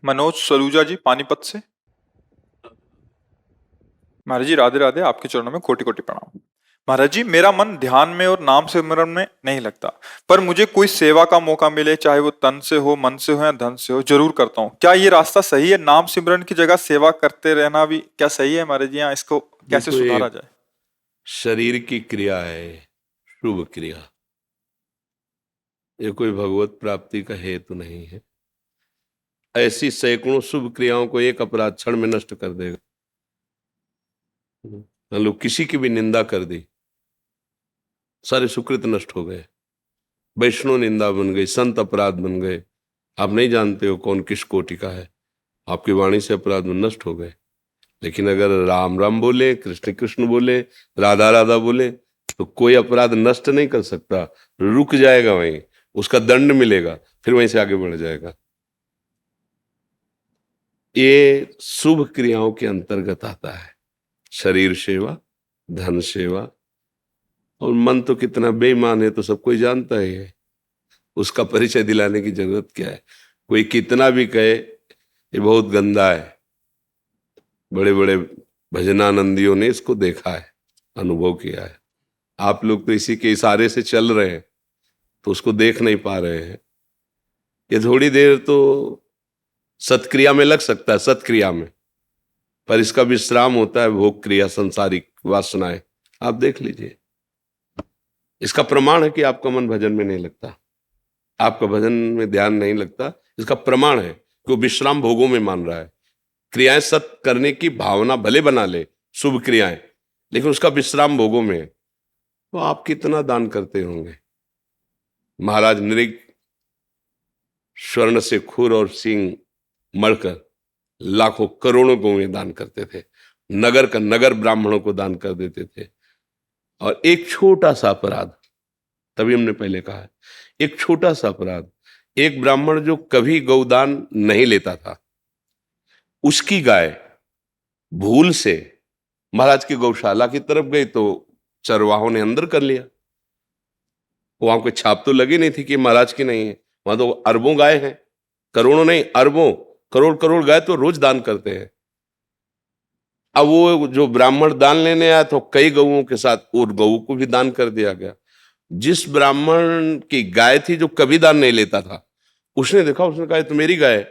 मनोज सलूजा जी पानीपत से। महाराज जी राधे राधे, आपके चरणों में कोटि कोटि प्रणाम। महाराज जी, मेरा मन ध्यान में और नाम सिमरन में नहीं लगता, पर मुझे कोई सेवा का मौका मिले, चाहे वो तन से हो, मन से हो या धन से हो, जरूर करता हूँ। क्या ये रास्ता सही है? नाम सिमरन की जगह सेवा करते रहना भी क्या सही है महाराज जी? यहाँ इसको कैसे देखो, ये सुधारा जाए? शरीर की क्रिया है, शुभ क्रिया। ये कोई भगवत प्राप्ति का हेतु नहीं है। ऐसी सैकड़ों शुभ क्रियाओं को एक अपराध क्षण में नष्ट कर देगा। मान लो किसी की भी निंदा कर दी, सारे सुकृत नष्ट हो गए, वैष्णव निंदा बन गई, संत अपराध बन गए। आप नहीं जानते हो कौन किस कोटि का है, आपकी वाणी से अपराध नष्ट हो गए। लेकिन अगर राम राम बोले, कृष्ण कृष्ण बोले, राधा राधा बोले, तो कोई अपराध नष्ट नहीं कर सकता, रुक जाएगा वहीं, उसका दंड मिलेगा, फिर वहीं से आगे बढ़ जाएगा। ये शुभ क्रियाओं के अंतर्गत आता है। शरीर सेवा, धन सेवा, और मन तो कितना बेईमान है तो सब कोई जानता ही है, उसका परिचय दिलाने की जरूरत क्या है। कोई कितना भी कहे ये बहुत गंदा है, बड़े बड़े भजनानंदियों ने इसको देखा है, अनुभव किया है। आप लोग तो इसी के इशारे से चल रहे हैं, तो उसको देख नहीं पा रहे हैं। ये थोड़ी देर तो सत्क्रिया में लग सकता है, सत्क्रिया में, पर इसका विश्राम होता है भोग क्रिया, संसारिक वासनाएं। आप देख लीजिए, इसका प्रमाण है कि आपका मन भजन में नहीं लगता, आपका भजन में ध्यान नहीं लगता। इसका प्रमाण है कि वो विश्राम भोगों में मान रहा है। क्रियाएं सत करने की भावना भले बना ले, शुभ क्रियाएं, लेकिन उसका विश्राम भोगों में है। तो आप कितना दान करते होंगे। महाराज नृग स्वर्ण से खुर और सींग मढ़कर लाखों करोड़ों गौएं दान करते थे, नगर का नगर ब्राह्मणों को दान कर देते थे। और एक छोटा सा अपराध, तभी हमने पहले कहा है, एक छोटा सा अपराध, एक ब्राह्मण जो कभी गौदान नहीं लेता था, उसकी गाय भूल से महाराज की गौशाला की तरफ गई तो चरवाहों ने अंदर कर लिया। वहां कोई छाप तो लगी नहीं थी कि महाराज की नहीं है, वहां तो अरबों गाय हैं, करोड़ों नहीं, अरबों, करोड़ करोड़ गाय तो रोज दान करते हैं। अब वो जो ब्राह्मण दान लेने आया तो कई गऊओं के साथ उन गऊ को भी दान कर दिया गया। जिस ब्राह्मण की गाय थी जो कभी दान नहीं लेता था, उसने देखा, उसने कहा तो मेरी गाय,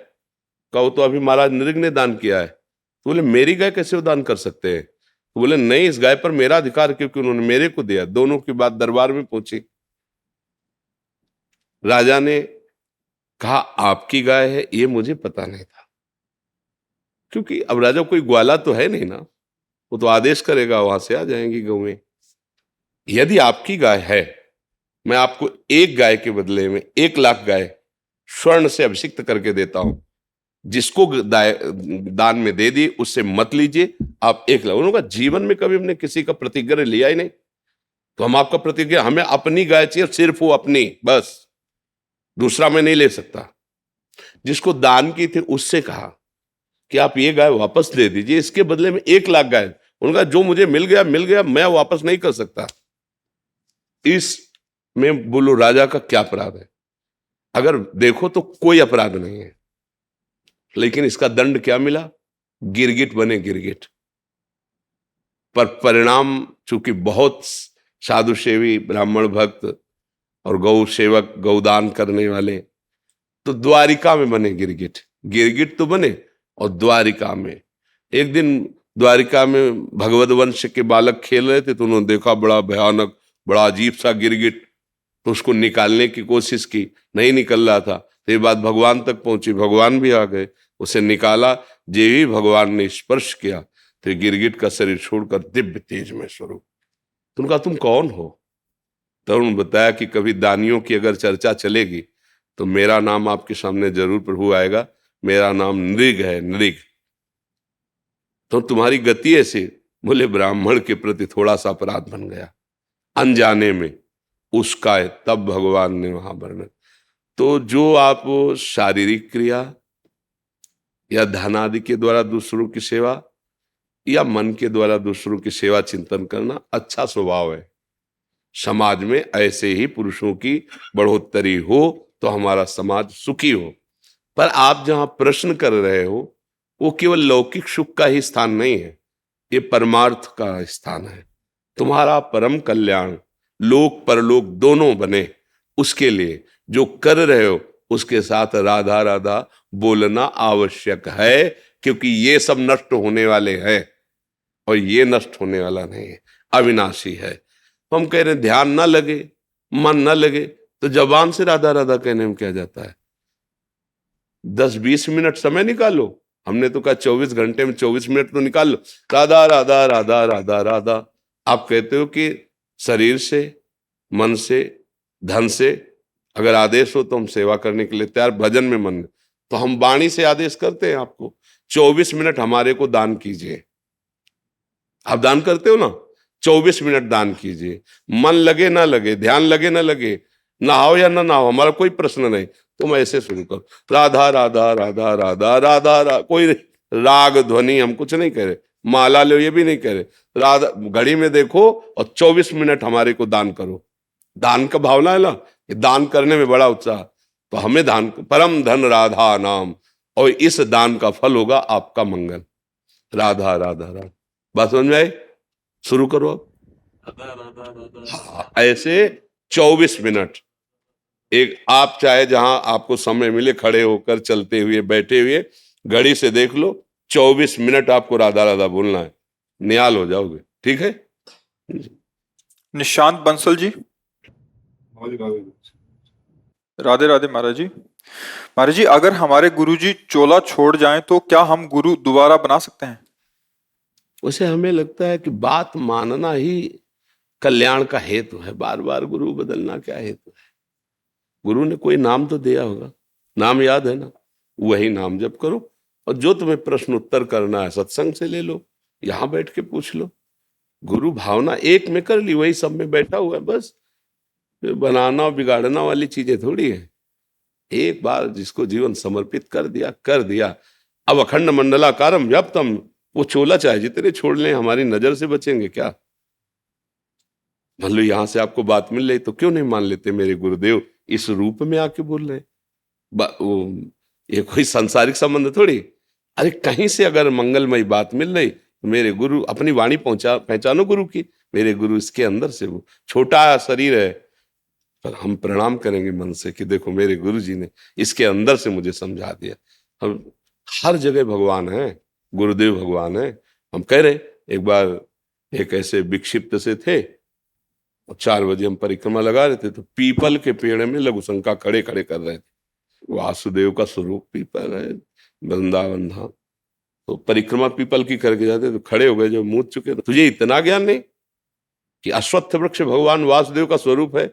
कहो तो अभी महाराज नृग ने दान किया है। तो बोले मेरी गाय कैसे वो दान कर सकते हैं? तो बोले नहीं, इस गाय पर मेरा अधिकार, क्योंकि उन्होंने मेरे को दिया। दोनों की बात दरबार में पहुंची। राजा ने कहा आपकी गाय है, ये मुझे पता नहीं था, क्योंकि अब राजा कोई ग्वाला तो है नहीं ना, वो तो आदेश करेगा, वहां से आ जाएंगी गौएं। यदि आपकी गाय है, मैं आपको एक गाय के बदले में 1 लाख गाय स्वर्ण से अभिषिक्त करके देता हूं। जिसको दान में दे दी उससे मत लीजिए, आप 1 लाख। उन्होंने कहा जीवन में कभी हमने किसी का प्रतिग्रह लिया ही नहीं, तो हम आपका प्रतिग्रह, हमें अपनी गाय चाहिए, सिर्फ वो अपनी, बस, दूसरा मैं नहीं ले सकता। जिसको दान की थी उससे कहा कि आप ये गाय वापस दे दीजिए, इसके बदले में 1 लाख गाय। उनका जो मुझे मिल गया मिल गया, मैं वापस नहीं कर सकता। इस में बोलो राजा का क्या अपराध है? अगर देखो तो कोई अपराध नहीं है, लेकिन इसका दंड क्या मिला? गिरगिट बने गिरगिट। पर परिणाम, चूंकि बहुत साधु सेवी ब्राह्मण भक्त और गौ सेवक, गौदान करने वाले, तो द्वारिका में बने गिरगिट। गिरगिट तो बने, और द्वारिका में एक दिन, द्वारिका में भगवत वंश के बालक खेल रहे थे, तो उन्होंने देखा बड़ा भयानक, बड़ा अजीब सा गिरगिट। तो उसको निकालने की कोशिश की, नहीं निकल रहा था। तो ये बात भगवान तक पहुंची, भगवान भी आ गए, उसे निकाला। जे ही भगवान ने स्पर्श किया तो गिरगिट का शरीर छोड़कर दिव्य तेज में स्वरूप। तो उनका तुम कौन हो? तो उन्होंने बताया कि कभी दानियों की अगर चर्चा चलेगी तो मेरा नाम आपके सामने जरूर प्रभु आएगा। मेरा नाम नृग है, नृग। तो तुम्हारी गति ऐसी? बोले ब्राह्मण के प्रति थोड़ा सा अपराध बन गया अनजाने में, उसका है, तब भगवान ने वहां वर्णन। तो जो आप शारीरिक क्रिया या धन आदि के द्वारा दूसरों की सेवा, या मन के द्वारा दूसरों की सेवा चिंतन करना अच्छा स्वभाव है। समाज में ऐसे ही पुरुषों की बढ़ोतरी हो तो हमारा समाज सुखी हो। पर आप जहां प्रश्न कर रहे हो वो केवल लौकिक सुख का ही स्थान नहीं है, ये परमार्थ का स्थान है। तुम्हारा परम कल्याण लोक परलोक दोनों बने, उसके लिए जो कर रहे हो उसके साथ राधा राधा बोलना आवश्यक है, क्योंकि ये सब नष्ट होने वाले हैं और ये नष्ट होने वाला नहीं है, अविनाशी है। तो हम कह रहे हैं ध्यान ना लगे, मन ना लगे, तो जबान से राधा राधा कहने में क्या जाता है? 10-20 मिनट समय निकालो। हमने तो कहा 24 घंटे में 24 मिनट तो निकाल लो, राधा राधा राधा राधा राधा। आप कहते हो कि शरीर से, मन से, धन से अगर आदेश हो तो हम सेवा करने के लिए तैयार, भजन में मन, तो हम वाणी से आदेश करते हैं आपको 24 मिनट हमारे को दान कीजिए। आप दान करते हो ना, 24 मिनट दान कीजिए। मन लगे ना लगे, ध्यान लगे ना लगे, नहाओ या ना नहाओ, हमारा कोई प्रश्न नहीं, तुम ऐसे शुरू करो, राधा राधा राधा राधा राधा रा, कोई राग ध्वनि हम कुछ नहीं कह रहे, माला लो ये भी नहीं कह रहे, राधा घड़ी में देखो और 24 मिनट हमारे को दान करो। दान का भावना है ना, ये दान करने में बड़ा उत्साह, तो हमें दान, परम धन राधा नाम, और इस दान का फल होगा आपका मंगल। राधा राधा राधा, बात समझ में आई? शुरू करो हाँ, ऐसे 24 मिनट। एक आप चाहे जहां आपको समय मिले, खड़े होकर, चलते हुए, बैठे हुए, घड़ी से देख लो, 24 मिनट आपको राधा राधा बोलना है, निहाल हो जाओगे। ठीक है? निशांत बंसल जी, राधे राधे महाराज जी। महाराज जी, अगर हमारे गुरुजी चोला छोड़ जाएं तो क्या हम गुरु दोबारा बना सकते हैं? उसे हमें लगता है कि बात मानना ही कल्याण का हेतु है, बार बार गुरु बदलना क्या हेतु है? गुरु ने कोई नाम तो दिया होगा, नाम याद है ना, वही नाम जप करो, और जो तुम्हें प्रश्न उत्तर करना है सत्संग से ले लो, यहां बैठ के पूछ लो। गुरु भावना एक में कर ली, वही सब में बैठा हुआ है, बस बनाना बिगाड़ना वाली चीजें थोड़ी है। एक बार जिसको जीवन समर्पित कर दिया, कर दिया। अब अखंड मंडलाकारम व्याप्तम, वो चोला चाहे जितने छोड़ लें, हमारी नजर से बचेंगे क्या? मान लो यहां से आपको बात मिल रही तो क्यों नहीं मान लेते मेरे गुरुदेव इस रूप में आके बोल रहे? ये कोई सांसारिक संबंध थोड़ी। अरे कहीं से अगर मंगलमय बात मिल रही तो मेरे गुरु, अपनी वाणी पहचानो गुरु की, मेरे गुरु इसके अंदर से, वो छोटा शरीर है पर हम प्रणाम करेंगे मन से कि देखो मेरे गुरु जी ने इसके अंदर से मुझे समझा दिया। हम हर जगह भगवान है, गुरुदेव भगवान है। हम कह रहे एक बार एक ऐसे विक्षिप्त से थे और 4 बजे हम परिक्रमा लगा रहे थे, तो पीपल के पेड़ में लघु शंका खड़े खड़े कर रहे थे। वासुदेव का स्वरूप पीपल है, वृंदावन धाम, तो परिक्रमा पीपल की करके जाते, तो खड़े हो गए जो मूत चुके, तुझे इतना ज्ञान नहीं कि अश्वत्थ वृक्ष भगवान वासुदेव का स्वरूप है?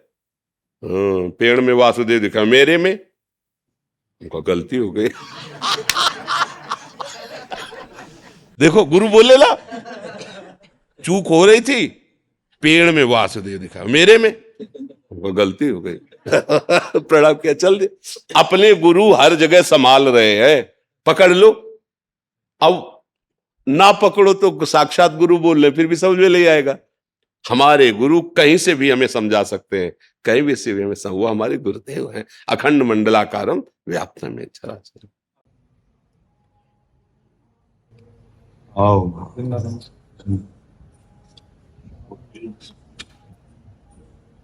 पेड़ में वासुदेव दिखा, मेरे में? उनको गलती हो गई। देखो गुरु बोले ना, चूक हो रही थी, पेड़ में वासुदेव दिखा, मेरे में? उनको गलती हो गई। प्रणाम किया, चल दे। अपने गुरु हर जगह संभाल रहे हैं, पकड़ लो। अब ना पकड़ो तो साक्षात गुरु बोल रहे, फिर भी समझ में नहीं आएगा। हमारे गुरु कहीं से भी हमें समझा सकते हैं, कहीं भी से भी हमें वो हमारे गुरुदेव हैं। अखंड मंडलाकारम व्याप्तम में चराचर।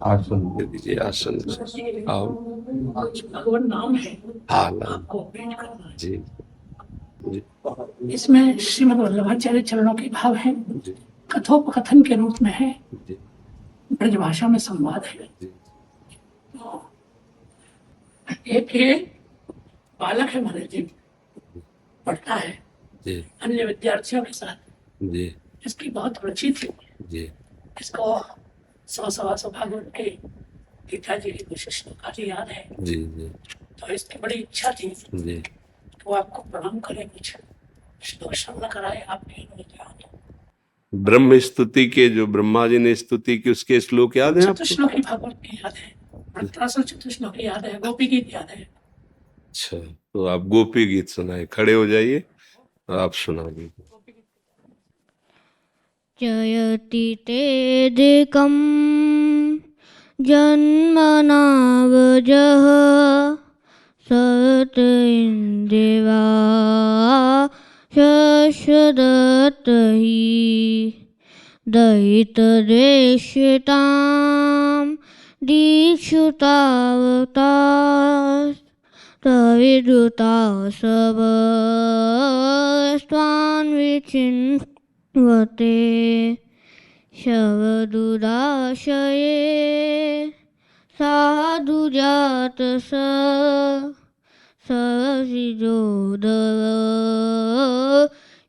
आसन दे दीजिए, आसन आओ। भगवान नाम है, हाँ आपको भेंट करना है। जी जी इसमें श्रीमद् वल्लभाचार्य चरणों के भाव है, जी कथोपकथन के रूप में है, जी ब्रजभाषा में संवाद है। जी तो एक ये बालक है महाराज जी, पढ़ता है जी अन्य विद्यार्थियों के साथ, जी इसकी बहुत रुचि थी। जी इसको 100 भागवत के गीता जी की कुछ श्लोका जी याद है, जी जी तो इसकी बड़ी इच्छा थी जी। कि वो आपको प्रणाम करे, कुछ श्लोक श्रवण कराए आपके याद। ब्रह्म स्तुति के, जो ब्रह्मा जी ने स्तुति की, उसके श्लोक याद है आपको? चतुश्लोकी भागवत की याद है, वृत्रासुर चतुश्लोकी याद है, गोपी गीत याद है। अच्छा, तो आप गोपी गीत सुनाए, खड़े हो जाइए और आप सुनाइए। जयति तेऽधिकं जन्मनावजः सत इंदेवा शश्वदत्त हि दयित देशितां दीक्षुतावता तविदुता सबस्त्वान् विचिन्वते शवदुदाशये साधुजात ससिजोदव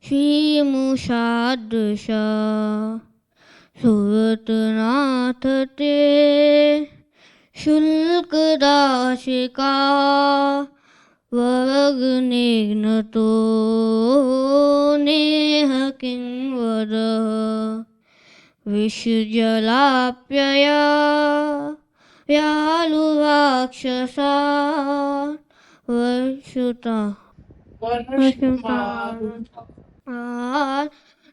श्रीमुषादृशा सुरतनाथ ते शुल्कदाशिका वग्निघ्नतो नेह किंवद विषजलाप्यया व्यालुवाक्षसा वशुता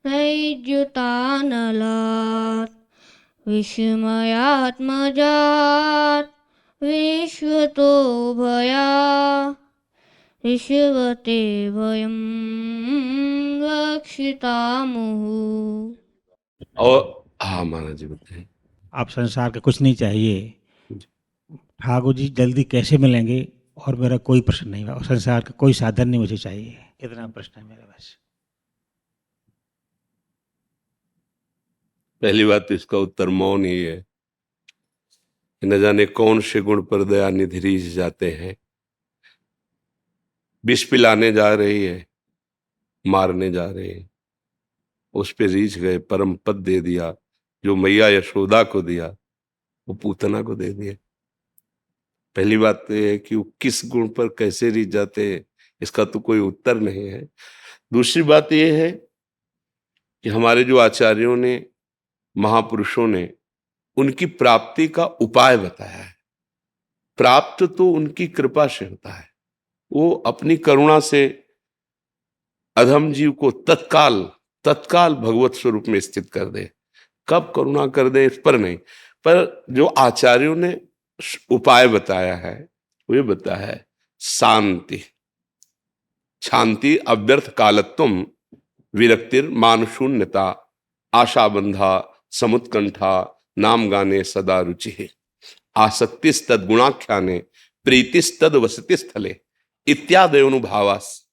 नैजुतानलात् विस्मयात्मजात् विश्वतो भया ऋषवते भयं रक्षितामुः। और हाँ महाराज जी बताएं। आप संसार का कुछ नहीं चाहिए, ठाकुर जी जल्दी कैसे मिलेंगे और मेरा कोई प्रश्न नहीं हुआ, और संसार का कोई साधन नहीं मुझे चाहिए, इतना प्रश्न है मेरा बस। पहली बात तो इसका उत्तर मौन ही है। न जाने कौन से गुण पर दया निधि रीझ जाते हैं। विष पिलाने जा रही है, मारने जा रहे हैं, उस पे रीझ गए, परम पद दे दिया। जो मैया यशोदा को दिया वो पूतना को दे दिया। पहली बात तो ये है कि वो किस गुण पर कैसे रीझ जाते हैं, इसका तो कोई उत्तर नहीं है। दूसरी बात ये है कि हमारे जो आचार्यों ने, महापुरुषों ने उनकी प्राप्ति का उपाय बताया है। प्राप्त तो उनकी कृपा से होता है, वो अपनी करुणा से अधम जीव को तत्काल भगवत स्वरूप में स्थित कर दे। कब करुणा कर दे इस पर नहीं, पर जो आचार्यों ने उपाय बताया है वो ये बताया है शांति अव्यर्थ कालत्वम विरक्तिर मान शून्यता आशाबंधा समुत्कंठा नाम गाने सदा रुचि है आसक्तिस्तद गुणाख्याने प्रीतिस्तद वसति स्थले इत्यादयोनुभावास।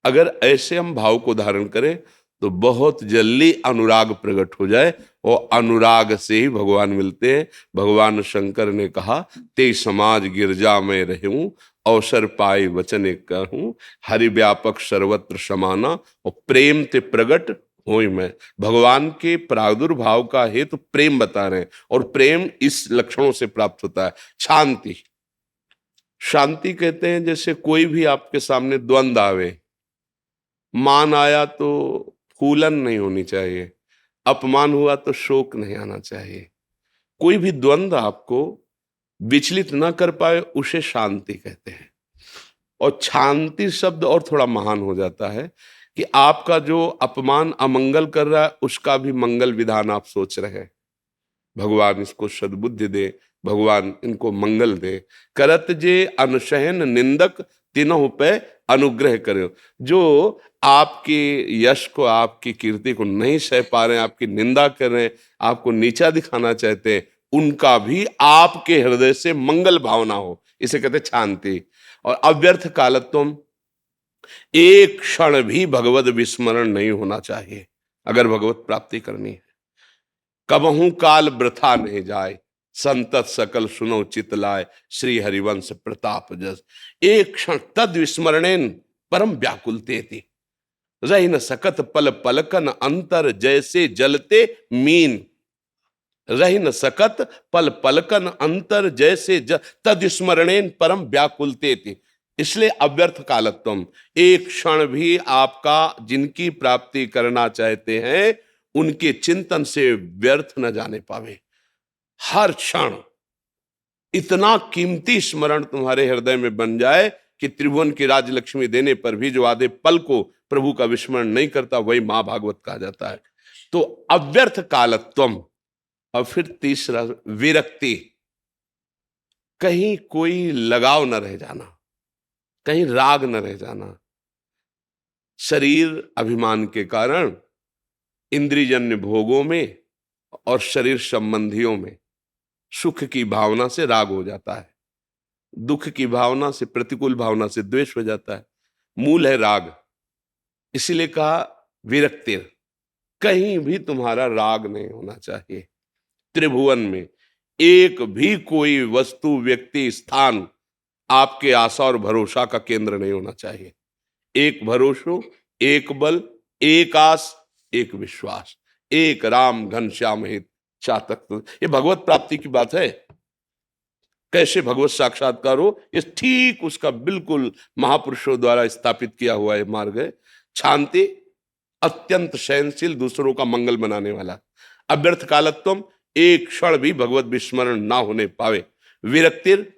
अगर ऐसे हम भाव को धारण करें तो बहुत जल्दी अनुराग प्रकट हो जाए, और अनुराग से ही भगवान मिलते हैं। भगवान शंकर ने कहा, ते समाज गिरजा में रहूं अवसर पाए वचने कहूं हरि व्यापक सर्वत्र समाना और प्रेम ते प्रगट होई मैं। भगवान के प्रादुर्भाव का हेतु प्रेम बता रहे हैं, और प्रेम इस लक्षणों से प्राप्त होता है। शांति कहते हैं जैसे कोई भी आपके सामने द्वंद्व आवे, मान आया तो फूलन नहीं होनी चाहिए, अपमान हुआ तो शोक नहीं आना चाहिए। कोई भी द्वंद्व आपको विचलित ना कर पाए उसे शांति कहते हैं। और शांति शब्द और थोड़ा महान हो जाता है कि आपका जो अपमान अमंगल कर रहा है उसका भी मंगल विधान आप सोच रहे हैं। भगवान इसको सद्बुद्धि दे, भगवान इनको मंगल दे। करत जे अनशहन निंदक तीनों पे अनुग्रह करे। जो आपके यश को, आपकी कीर्ति को नहीं सह पा रहे हैं, आपकी निंदा कर रहे हैं, आपको नीचा दिखाना चाहते हैं, उनका भी आपके हृदय से मंगल भावना हो, इसे कहते शांति। और अव्यर्थ कालत्वम, एक क्षण भी भगवत विस्मरण नहीं होना चाहिए अगर भगवत प्राप्ति करनी है। कबहू काल वृथा नहीं जाए, संतत सकल सुनो चित लाए, श्री हरिवंश प्रताप जस। एक क्षण तद विस्मरणेन परम व्याकुलते थी, रही न सकत पल पलकन अंतर जैसे जलते मीन। रही न सकत पल पलकन अंतर जैसे तद स्मरणेन परम व्याकुलते थी। इसलिए अव्यर्थ कालत्वम, एक क्षण भी आपका जिनकी प्राप्ति करना चाहते हैं उनके चिंतन से व्यर्थ न जाने पावे। हर क्षण इतना कीमती स्मरण तुम्हारे हृदय में बन जाए कि त्रिभुवन की राजलक्ष्मी देने पर भी जो आधे पल को प्रभु का विस्मरण नहीं करता वही मां भागवत कहा जाता है। तो अव्यर्थ कालत्वम। और फिर तीसरा विरक्ति, कहीं कोई लगाव न रह जाना। कहीं राग न रह जाना। शरीर अभिमान के कारण इंद्रियजन्य भोगों में और शरीर संबंधियों में सुख की भावना से राग हो जाता है, दुख की भावना से, प्रतिकूल भावना से द्वेष हो जाता है। मूल है राग। इसीलिए कहा विरक्तिर, कहीं भी तुम्हारा राग नहीं होना चाहिए। त्रिभुवन में एक भी कोई वस्तु, व्यक्ति, स्थान आपके आशा और भरोसा का केंद्र नहीं होना चाहिए। एक भरोसो, एक बल, एक आस, एक विश्वास, एक राम घनश्याम हित चातक। ये भगवत प्राप्ति की बात है। कैसे भगवत साक्षात्कार हो, ये ठीक उसका बिल्कुल महापुरुषों द्वारा स्थापित किया हुआ है मार्ग है। शांति, अत्यंत सहनशील, दूसरों का मंगल बनाने वाला। अव्यर्थ कालत्वम, एक क्षण भी भगवत विस्मरण ना होने पावे। विरक्तिर,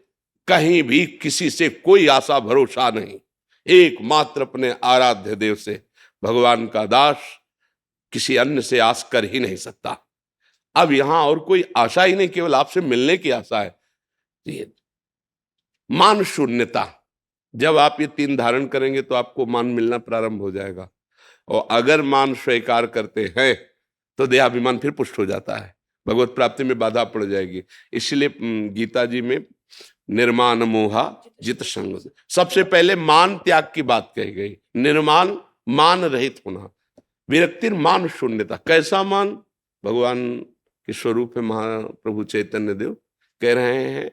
कहीं भी किसी से कोई आशा भरोसा नहीं, एकमात्र अपने आराध्य देव से। भगवान का दास किसी अन्य से आस कर ही नहीं सकता। अब यहां और कोई आशा ही नहीं, केवल आपसे मिलने की आशा है। ये मान शून्यता, जब आप ये 3 धारण करेंगे तो आपको मान मिलना प्रारंभ हो जाएगा। और अगर मान स्वीकार करते हैं तो देहाभिमान फिर पुष्ट हो जाता है, भगवत प्राप्ति में बाधा पड़ जाएगी। इसलिए गीता जी में निर्माण मोहा जित संग, सबसे पहले मान त्याग की बात कही गई। निर्माण, मान रहित होना। विरक्तिर, मान शून्यता। कैसा मान? भगवान के स्वरूप है महाप्रभु चैतन्य देव कह रहे हैं,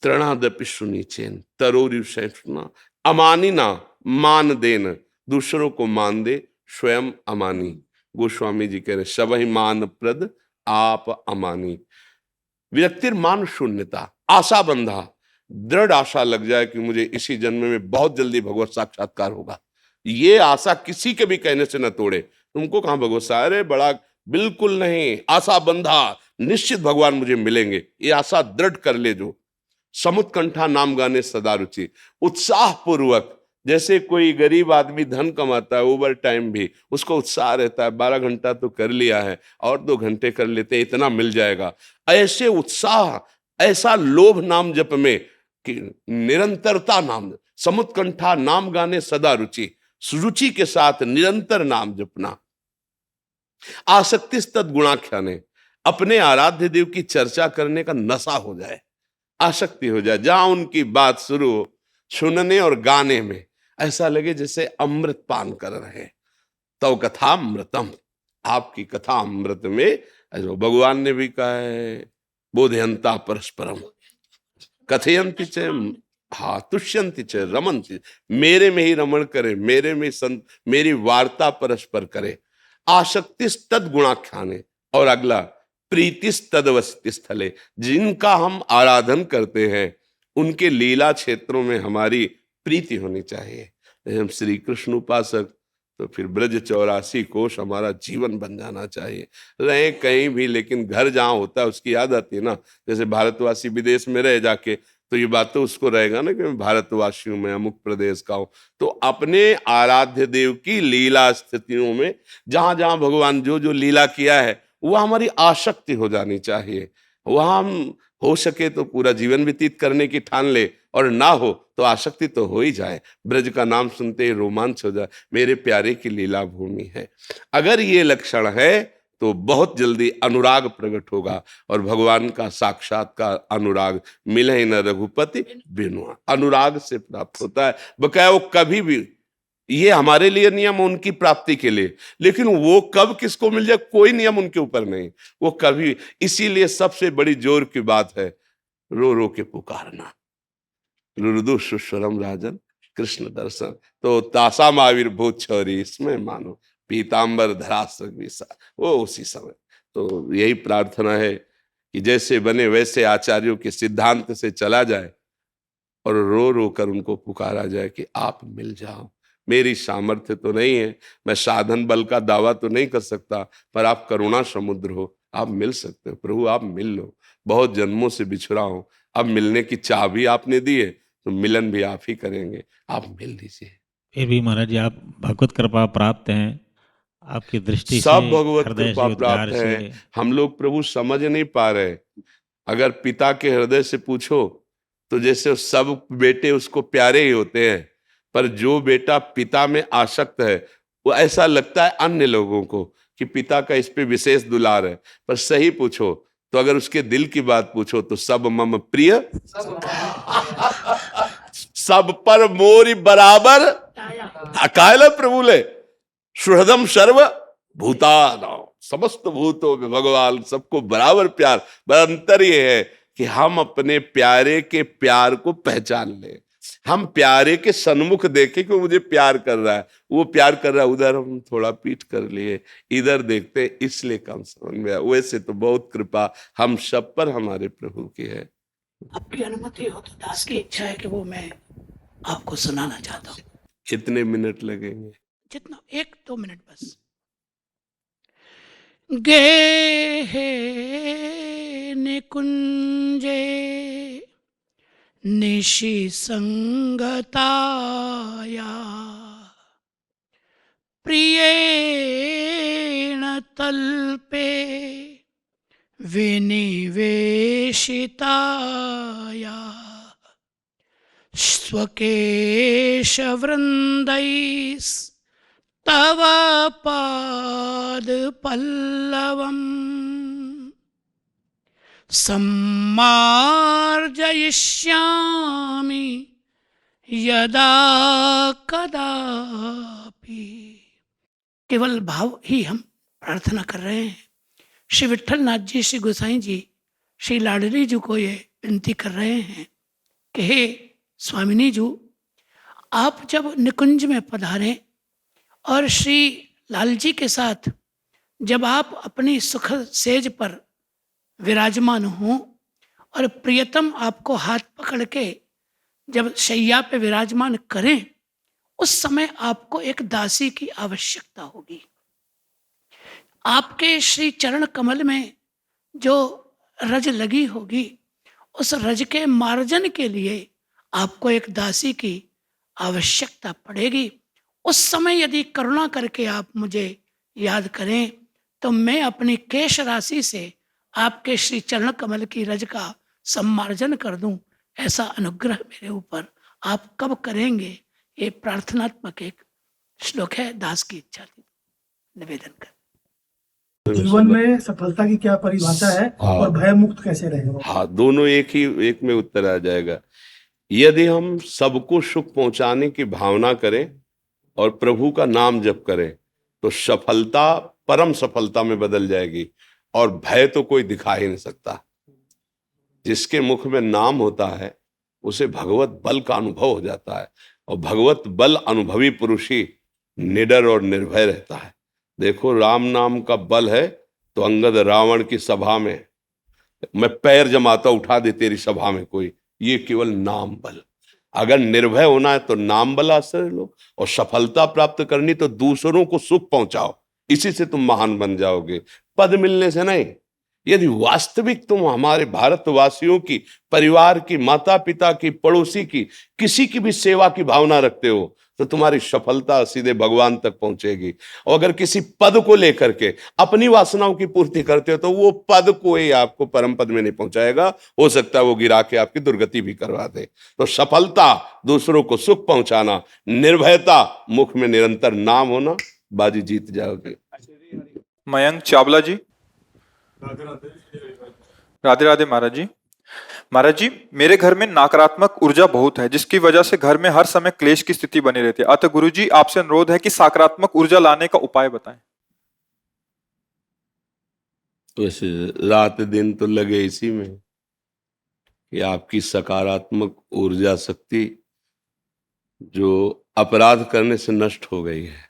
तृणादपि सुनीचेन तरोरिव सैष्णा अमानिना मान देन, दूसरों को मान दे स्वयं अमानी। गोस्वामी जी कह रहे सबहि मान प्रद आप अमानी। विरक्तिर, मान शून्यता। आशा बंधा, दृढ़ आशा लग जाए कि मुझे इसी जन्म में बहुत जल्दी भगवत साक्षात्कार होगा। ये आशा किसी के भी कहने से न तोड़े। तुमको कहां भगवत सा, अरे बड़ा, बिल्कुल नहीं। आशा बंधा, निश्चित भगवान मुझे मिलेंगे, ये आशा दृढ़ कर ले। जो समुत्कंठा नाम गाने सदा रुचि, उत्साह पूर्वक। जैसे कोई गरीब आदमी धन कमाता है, ओवर टाइम भी उसको उत्साह रहता है, 12 घंटा तो कर लिया है और 2 घंटे कर लेते, इतना मिल जाएगा। ऐसे उत्साह, ऐसा लोभ नाम जप में कि निरंतरता नाम, समुत्कंठा नाम गाने सदा रुचि, रुचि के साथ निरंतर नाम जपना। आसक्ति तद गुणाख्याने, अपने आराध्य देव की चर्चा करने का नशा हो जाए, आसक्ति हो जाए। जहां उनकी बात शुरू हो, सुनने और गाने में ऐसा लगे जैसे अमृत पान कर रहे। तव कथा अमृतम, आपकी कथा अमृत में। ऐसा भगवान ने भी कहा है, बोधयंता परस्परम कथयंति च, हाँ तुष्यंति च रमन्ति, मेरे में ही रमण करे, मेरे में संत, मेरी वार्ता परस्पर करे। आसक्तिस तद गुणाख्याने, और अगला प्रीतिस तदवस्थिति स्थले, जिनका हम आराधन करते हैं उनके लीला क्षेत्रों में हमारी प्रीति होनी चाहिए। हम श्री कृष्ण उपासक, तो फिर ब्रज 84 कोश हमारा जीवन बन जाना चाहिए। रहे कहीं भी, लेकिन घर जहाँ होता है उसकी याद आती है ना। जैसे भारतवासी विदेश में रह जाके, तो ये बात तो उसको रहेगा ना कि मैं भारतवासी हूं, मैं अमुक प्रदेश का हूं। तो अपने आराध्य देव की लीला स्थितियों में जहां जहां भगवान जो जो लीला किया है, वह हमारी आसक्ति हो जानी चाहिए। वहां हम हो सके तो पूरा जीवन व्यतीत करने की ठान ले, और ना हो तो आसक्ति तो हो ही जाए। ब्रज का नाम सुनते ही रोमांच हो जाए, मेरे प्यारे की लीला भूमि है। अगर ये लक्षण है तो बहुत जल्दी अनुराग प्रकट होगा, और भगवान का साक्षात्कार अनुराग मिले न रघुपति बिनु, अनुराग से प्राप्त होता है। बकाया वो कभी भी, ये हमारे लिए नियम उनकी प्राप्ति के लिए, लेकिन वो कब किसको मिल जाए कोई नियम उनके ऊपर नहीं, वो कभी। इसीलिए सबसे बड़ी जोर की बात है रो रो के पुकारना। रुदु सुस्वरम राजन कृष्ण दर्शन, तो तासाम आविर्भूत छौरी, इसमें मानो पीताम्बर धरास्त्र विसा, वो उसी समय। तो यही प्रार्थना है कि जैसे बने वैसे आचार्यों के सिद्धांत से चला जाए, और रो रो कर उनको पुकारा जाए कि आप मिल जाओ। मेरी सामर्थ्य तो नहीं है, मैं साधन बल का दावा तो नहीं कर सकता, पर आप करुणा समुद्र हो, आप मिल सकते हो। प्रभु आप मिल लो, बहुत जन्मों से बिछड़ा हूं, अब मिलने की चाह भी आपने दी है, तो मिलन भी आप ही करेंगे, आप मिल लीजिए। फिर भी महाराज जी आप भगवत कृपा प्राप्त हैं, आपकी दृष्टि से, सब भगवत हृदय कृपा से, प्राप्त उद्गार है। से। हम लोग प्रभु समझ नहीं पा रहे। अगर पिता के हृदय से पूछो तो जैसे सब बेटे उसको प्यारे ही होते हैं, पर जो बेटा पिता में आसक्त है वो ऐसा लगता है अन्य लोगों को कि पिता का इस पे विशेष दुलार है, पर सही पूछो तो अगर उसके दिल की बात पूछो तो सब मम प्रिय, सब पर मोरी बराबर अकाल प्रभुले सुहृदम सर्व भूतानां, समस्त भूतों में भगवान सबको बराबर प्यार। पर अंतर ये है कि हम अपने प्यारे के प्यार को पहचान ले, हम प्यारे के सन्मुख देखे कि मुझे प्यार कर रहा है, वो प्यार कर रहा है, उधर हम थोड़ा पीठ कर लिए, इधर देखते इसलिए कम समझ में आया। वैसे तो बहुत कृपा हम सब पर हमारे प्रभु की है। आपकी अनुमति हो तो दास की इच्छा है कि वो मैं आपको सुनाना चाहता हूँ। कितने मिनट लगेंगे? जितना 1-2 मिनट बस। गे हे निकुंजे निशि संगताया प्रियेण तल्पे विनिवेशिताया स्वकेशवृन्दैस्तव पादपल्लवम् सम्मार्जयिष्यामि यदा कदापि। केवल भाव ही हम प्रार्थना कर रहे हैं। श्री विट्ठल नाथ जी, श्री गोसाई जी, श्री लाडली जी को ये विनती कर रहे हैं कि हे स्वामिनी जी, आप जब निकुंज में पधारें और श्री लाल जी के साथ जब आप अपनी सुख सेज पर विराजमान हों और प्रियतम आपको हाथ पकड़ के जब शैया पे विराजमान करें, उस समय आपको एक दासी की आवश्यकता होगी। आपके श्री चरण कमल में जो रज लगी होगी, उस रज के मार्जन के लिए आपको एक दासी की आवश्यकता पड़ेगी। उस समय यदि करुणा करके आप मुझे याद करें तो मैं अपनी केश राशि से आपके श्री चरण कमल की रज का सम्मार्जन कर दूं। ऐसा अनुग्रह मेरे ऊपर आप कब करेंगे? ये प्रार्थनात्मक एक श्लोक है। दास की इच्छा थी, निवेदन कर। जीवन में सफलता की क्या परिभाषा है और भय मुक्त कैसे रहेगा? हाँ, दोनों एक में उत्तर आ जाएगा। यदि हम सबको सुख पहुंचाने की भावना करें और प्रभु का नाम जप करें तो सफलता परम सफलता में बदल जाएगी और भय तो कोई दिखा ही नहीं सकता। जिसके मुख में नाम होता है उसे भगवत बल का अनुभव हो जाता है और भगवत बल अनुभवी पुरुष ही निडर और निर्भय रहता है। देखो, राम नाम का बल है तो अंगद रावण की सभा में मैं पैर जमाता उठा दे तेरी सभा में कोई, ये केवल नाम बल। अगर निर्भय होना है तो नाम बल आश्रय लो और सफलता प्राप्त करनी तो दूसरों को सुख पहुंचाओ, इसी से तुम महान बन जाओगे, पद मिलने से नहीं। यदि वास्तविक तुम हमारे भारतवासियों की, परिवार की, माता पिता की, पड़ोसी की, किसी की भी सेवा की भावना रखते हो तो तुम्हारी सफलता सीधे भगवान तक पहुंचेगी। और अगर किसी पद को लेकर के अपनी वासनाओं की पूर्ति करते हो तो वो पद कोई आपको परम पद में नहीं पहुंचाएगा, हो सकता है वो गिरा के आपकी दुर्गति भी करवा दे। तो सफलता, दूसरों को सुख पहुंचाना, निर्भयता, मुख में निरंतर नाम होना, बाजी जीत जाओगे। मयंक चावला जी। राधे राधे महाराज जी। महाराज जी, मेरे घर में नकारात्मक ऊर्जा बहुत है जिसकी वजह से घर में हर समय क्लेश की स्थिति बनी रहती है। अतः गुरु जी आपसे अनुरोध है कि सकारात्मक ऊर्जा लाने का उपाय बताएं। वैसे रात दिन तो लगे इसी में कि आपकी सकारात्मक ऊर्जा शक्ति जो अपराध करने से नष्ट हो गई है।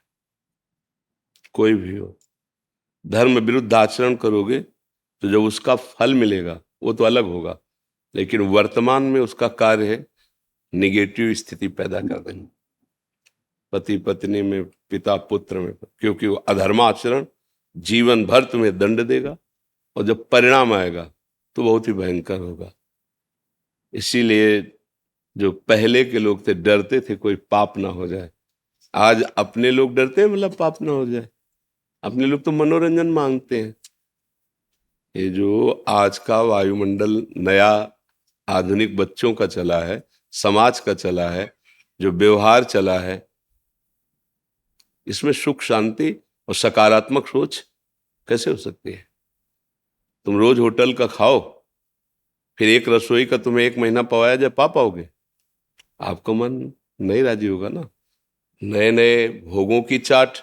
कोई भी हो, धर्म विरुद्ध आचरण करोगे तो जब उसका फल मिलेगा वो तो अलग होगा, लेकिन वर्तमान में उसका कार्य है निगेटिव स्थिति पैदा कर देना, पति पत्नी में, पिता पुत्र में, क्योंकि वो अधर्माचरण जीवन भर तुम्हें दंड देगा और जब परिणाम आएगा तो बहुत ही भयंकर होगा। इसीलिए जो पहले के लोग थे डरते थे कोई पाप ना हो जाए। आज अपने लोग डरते हैं मतलब पाप ना हो जाए। अपने लोग तो मनोरंजन मांगते हैं। ये जो आज का वायुमंडल नया आधुनिक बच्चों का चला है, समाज का चला है, जो व्यवहार चला है, इसमें सुख शांति और सकारात्मक सोच कैसे हो सकती है? तुम रोज होटल का खाओ, फिर एक रसोई का तुम्हें 1 महीना पवाया जाए, पा पाओगे? आपका मन नहीं राजी होगा ना। नए नए भोगों की चाट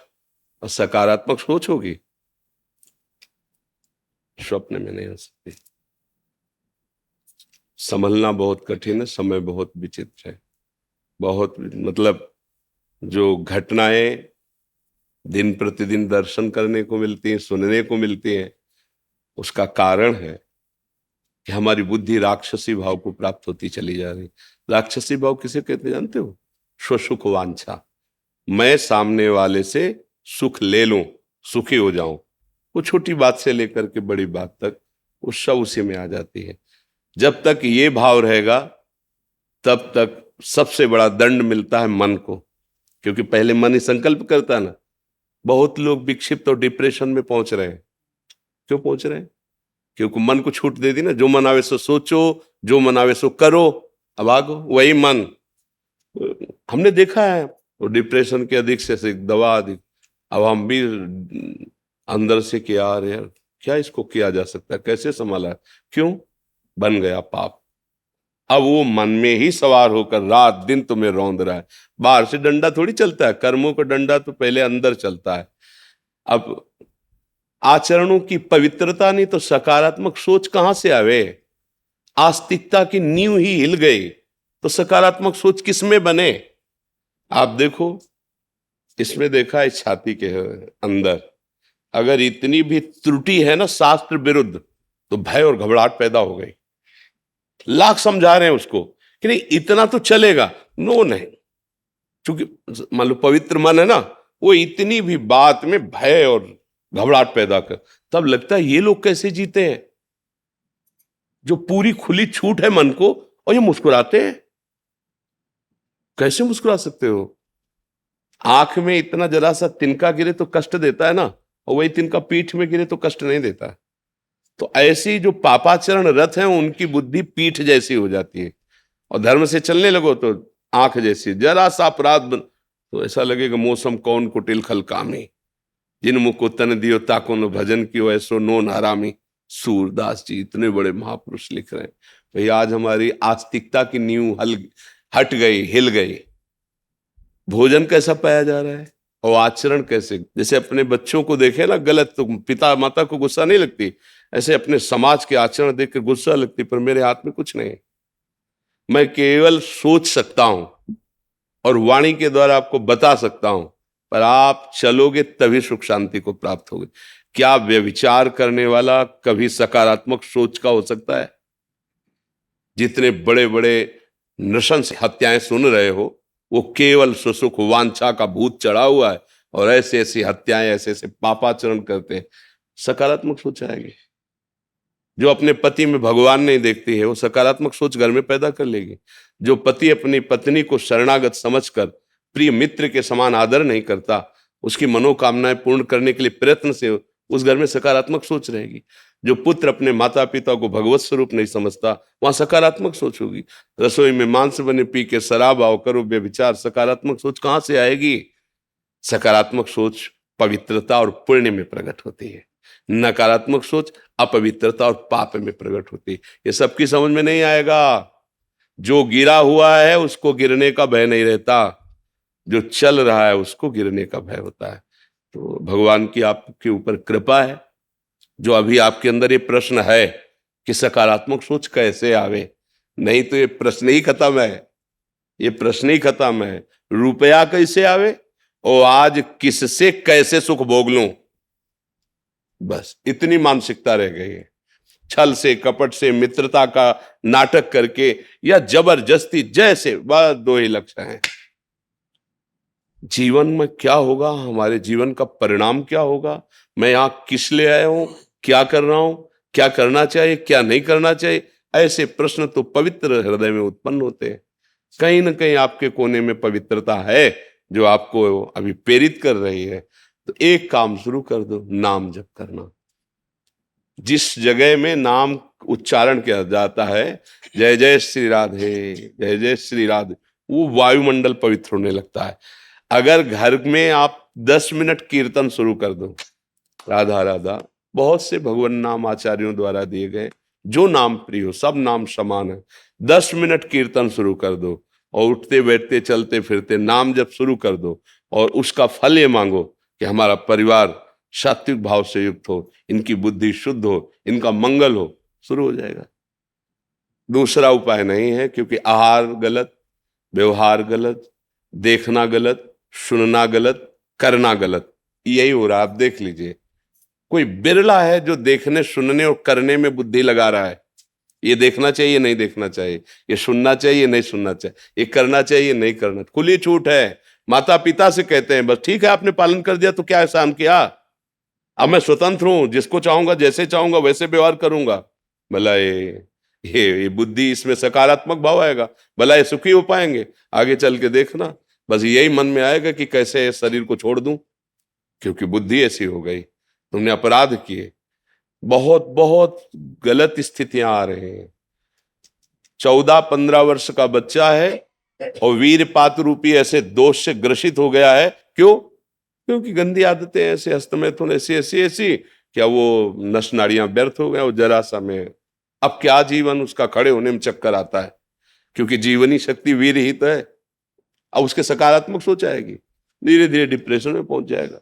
और सकारात्मक सोच होगी, स्वप्न में नहीं हो सकती। संभलना बहुत कठिन है, समय बहुत विचित्र है, बहुत मतलब जो घटनाएं दिन प्रतिदिन दर्शन करने को मिलती हैं, सुनने को मिलती हैं, उसका कारण है कि हमारी बुद्धि राक्षसी भाव को प्राप्त होती चली जा रही। राक्षसी भाव किसे कहते हैं जानते हो? स्वसुख वांछा। मैं सामने वाले से सुख ले लूं, सुखी हो जाऊं। वो छोटी बात से लेकर के बड़ी बात तक वो सब उसी में आ जाती है। जब तक ये भाव रहेगा तब तक सबसे बड़ा दंड मिलता है मन को, क्योंकि पहले मन ही संकल्प करता है ना। बहुत लोग विक्षिप्त और डिप्रेशन में पहुंच रहे हैं। क्यों पहुंच रहे हैं? क्योंकि मन को छूट दे दी ना, जो मन आवे सो सोचो, जो मन आवे सो करो, अब आगो वही मन। हमने देखा है वो डिप्रेशन के अधिक से अधिक दवा अधिक। अब हम भी अंदर से कि यार क्या इसको किया जा सकता है, कैसे संभाला? क्यों? बन गया पाप। अब वो मन में ही सवार होकर रात दिन तुम्हें रौंद रहा है। बाहर से डंडा थोड़ी चलता है, कर्मों का डंडा तो पहले अंदर चलता है। अब आचरणों की पवित्रता नहीं तो सकारात्मक सोच कहां से आवे? आस्तिकता की नींव ही हिल गई तो सकारात्मक सोच किसमें बने? आप देखो, इसमें देखा है छाती के अंदर अगर इतनी भी त्रुटि है ना शास्त्र विरुद्ध, तो भय और घबराहट पैदा हो गई। लाख समझा रहे हैं उसको कि नहीं इतना तो चलेगा, नो नहीं, क्योंकि मान लो पवित्र मन है ना, वो इतनी भी बात में भय और घबराहट पैदा कर, तब लगता है ये लोग कैसे जीते हैं जो पूरी खुली छूट है मन को, और ये मुस्कुराते हैं। कैसे मुस्कुरा सकते हो? आंख में इतना जरा सा तिनका गिरे तो कष्ट देता है ना, और वही तिनका पीठ में गिरे तो कष्ट नहीं देता। तो ऐसी जो पापाचरण रथ हैं उनकी बुद्धि पीठ जैसी हो जाती है, और धर्म से चलने लगो तो आंख जैसी। जरा सा अपराध तो ऐसा लगेगा मौसम कौन कुटिल खल कामी, जिन मुख को तन दियो ताको न भजन कियो ऐसो नो नारामी। सूरदास जी इतने बड़े महापुरुष लिख रहे हैं। भाई आज हमारी आस्तिकता की नींव हट गई, हिल गई। भोजन कैसा पाया जा रहा है और आचरण कैसे? जैसे अपने बच्चों को देखे ना गलत, तो पिता माता को गुस्सा नहीं लगती, ऐसे अपने समाज के आचरण देख कर गुस्सा लगती। पर मेरे हाथ में कुछ नहीं, मैं केवल सोच सकता हूं और वाणी के द्वारा आपको बता सकता हूं, पर आप चलोगे तभी सुख शांति को प्राप्त होगे। क्या व्यभिचार करने वाला कभी सकारात्मक सोच का हो सकता है? जितने बड़े बड़े नृशंस हत्याएं सुन रहे हो, वो केवल सुसुख वांछा का भूत चढ़ा हुआ है, और ऐसे ऐसी हत्याएं, ऐसे ऐसे पापाचरण करते हैं। सकारात्मक सोच आएगी। जो अपने पति में भगवान नहीं देखती है, वो सकारात्मक सोच घर में पैदा कर लेगी। जो पति अपनी पत्नी को शरणागत समझकर प्रिय मित्र के समान आदर नहीं करता, उसकी मनोकामनाएं पूर्ण करने के लिए प्रयत्न से उस घर में सकारात्मक सोच रहेगी। जो पुत्र अपने माता पिता को भगवत स्वरूप नहीं समझता, वहां सकारात्मक सोच होगी। रसोई में मांस बने पी के शराब आओ करो व्यभिचार, सकारात्मक सोच कहां से आएगी? सकारात्मक सोच पवित्रता और पुण्य में प्रकट होती है, नकारात्मक सोच अपवित्रता और पाप में प्रकट होती है। ये सबकी समझ में नहीं आएगा। जो गिरा हुआ है उसको गिरने का भय नहीं रहता, जो चल रहा है उसको गिरने का भय होता है। तो भगवान की आपके ऊपर कृपा है, जो अभी आपके अंदर ये प्रश्न है कि सकारात्मक सोच कैसे आवे, नहीं तो ये प्रश्न ही खत्म है। ये प्रश्न ही खत्म है। रुपया कैसे आवे और आज किससे कैसे सुख भोग लूं, बस इतनी मानसिकता रह गई है। छल से कपट से मित्रता का नाटक करके या जबरदस्ती, जैसे बस 2 ही लक्ष्य हैं। जीवन में क्या होगा, हमारे जीवन का परिणाम क्या होगा, मैं यहां किस लिए आया हूं, क्या कर रहा हूं, क्या करना चाहिए, क्या नहीं करना चाहिए, ऐसे प्रश्न तो पवित्र हृदय में उत्पन्न होते हैं। कहीं ना कहीं आपके कोने में पवित्रता है जो आपको अभी प्रेरित कर रही है। तो एक काम शुरू कर दो, नाम जप करना। जिस जगह में नाम उच्चारण किया जाता है, जय जय श्री राधे, जय जय श्री राधे, वो वायुमंडल पवित्र होने लगता है। अगर घर में आप 10 मिनट कीर्तन शुरू कर दो, राधा राधा, बहुत से भगवान नाम आचार्यों द्वारा दिए गए, जो नाम प्रिय हो, सब नाम समान है, 10 मिनट कीर्तन शुरू कर दो और उठते बैठते चलते फिरते नाम जब शुरू कर दो और उसका फल ये मांगो कि हमारा परिवार सात्विक भाव से युक्त हो, इनकी बुद्धि शुद्ध हो, इनका मंगल हो, शुरू हो जाएगा। दूसरा उपाय नहीं है, क्योंकि आहार गलत, व्यवहार गलत, देखना गलत, सुनना गलत, करना गलत, यही हो रहा है। आप देख लीजिए, कोई बिरला है जो देखने सुनने और करने में बुद्धि लगा रहा है। ये देखना चाहिए नहीं देखना चाहिए, ये सुनना चाहिए नहीं सुनना चाहिए, ये करना चाहिए नहीं करना, खुली छूट है। माता पिता से कहते हैं बस ठीक है आपने पालन कर दिया तो क्या एहसान किया, अब मैं स्वतंत्र हूं, जिसको चाहूंगा जैसे चाहूंगा वैसे व्यवहार करूंगा। भला ये बुद्धि, इसमें सकारात्मक भाव आएगा, भला ये सुखी हो पाएंगे? आगे चल के देखना, बस यही मन में आएगा कि कैसे इस शरीर को छोड़ दूं, क्योंकि बुद्धि ऐसी हो गई, तुमने अपराध किए। बहुत बहुत गलत स्थितियां आ रहे हैं। 14-15 वर्ष का बच्चा है और वीरपात रूपी ऐसे दोष से ग्रसित हो गया है। क्यों? क्योंकि गंदी आदतें ऐसे, हस्तमैथुन ऐसी ऐसी ऐसी, क्या वो नस नाड़ियां व्यर्थ हो गए, वो जरा सा में अब क्या जीवन उसका खड़े होने में चक्कर आता है, क्योंकि जीवनी शक्ति वीर ही तो है। अब उसके सकारात्मक सोच आएगी, धीरे धीरे डिप्रेशन में पहुंच जाएगा।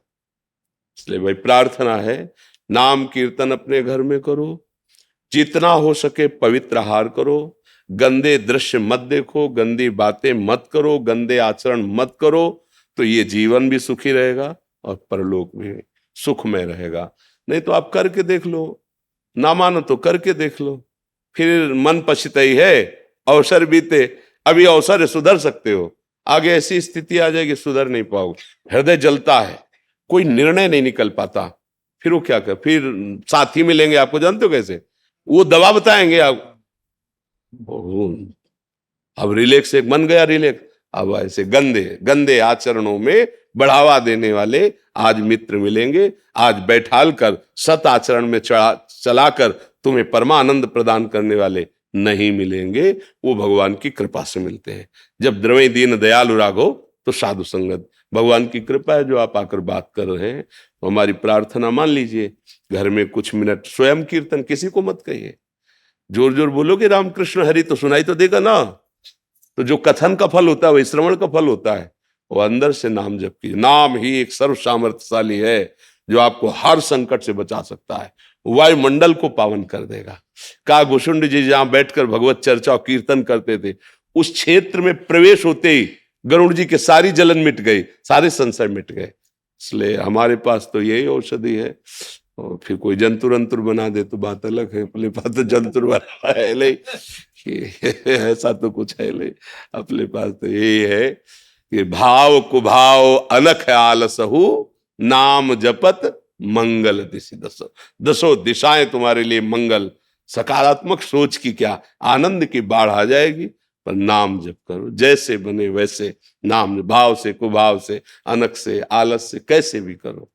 इसलिए भाई प्रार्थना है, नाम कीर्तन अपने घर में करो, जितना हो सके पवित्र आहार करो, गंदे दृश्य मत देखो, गंदी बातें मत करो, गंदे आचरण मत करो, तो ये जीवन भी सुखी रहेगा और परलोक भी सुखमय रहेगा। नहीं तो आप करके देख लो, ना मानो तो करके देख लो, फिर मन पछताई है, अवसर बीते, अभी अवसर है, सुधर सकते हो, आगे ऐसी स्थिति आ जाएगी सुधर नहीं पाओगे। हृदय जलता है, कोई निर्णय नहीं निकल पाता, फिर वो क्या कर, फिर साथी मिलेंगे आपको, जानते हो कैसे, वो दवा बताएंगे आप, अब रिलैक्स एक बन गया रिलैक्स। अब ऐसे गंदे गंदे आचरणों में बढ़ावा देने वाले आज मित्र मिलेंगे, आज बैठाल कर सत आचरण में चलाकर तुम्हें परमानंद प्रदान करने वाले नहीं मिलेंगे। वो भगवान की कृपा से मिलते हैं। जब द्रवे दीन दयालु राघो तो साधु संगत, भगवान की कृपा है जो आप आकर बात कर रहे हैं। तो हमारी प्रार्थना मान लीजिए, घर में कुछ मिनट स्वयं कीर्तन, किसी को मत कहिए, जोर जोर बोलोगे रामकृष्ण हरि तो सुनाई तो देगा ना। तो जो कथन का फल होता है वही श्रवण का फल होता है। वो अंदर से नाम जप कीजिए। नाम ही एक सर्व सामर्थ्यशाली है जो आपको हर संकट से बचा सकता है, वायुमंडल को पावन कर देगा। का घुसुंड जी जहां बैठकर भगवत चर्चा और कीर्तन करते थे, उस क्षेत्र में प्रवेश होते ही गरुड़ जी के सारी जलन मिट गई, सारे संशय मिट गए। इसलिए हमारे पास तो यही औषधि है। और फिर कोई जंतुर अंतुर बना दे तो बात अलग है, अपने पास तो जंतुर बना है नहीं, ऐसा तो कुछ है नहीं। अपने पास तो यही है कि भाव कुभाव अलख आलसहु, नाम जपत मंगल दिशि दसो। दसों दिशाएं तुम्हारे लिए मंगल, सकारात्मक सोच की क्या आनंद की बाढ़ आ जाएगी। पर नाम जप करो, जैसे बने वैसे नाम, भाव से कुभाव से, अनख से, आलस से, कैसे भी करो।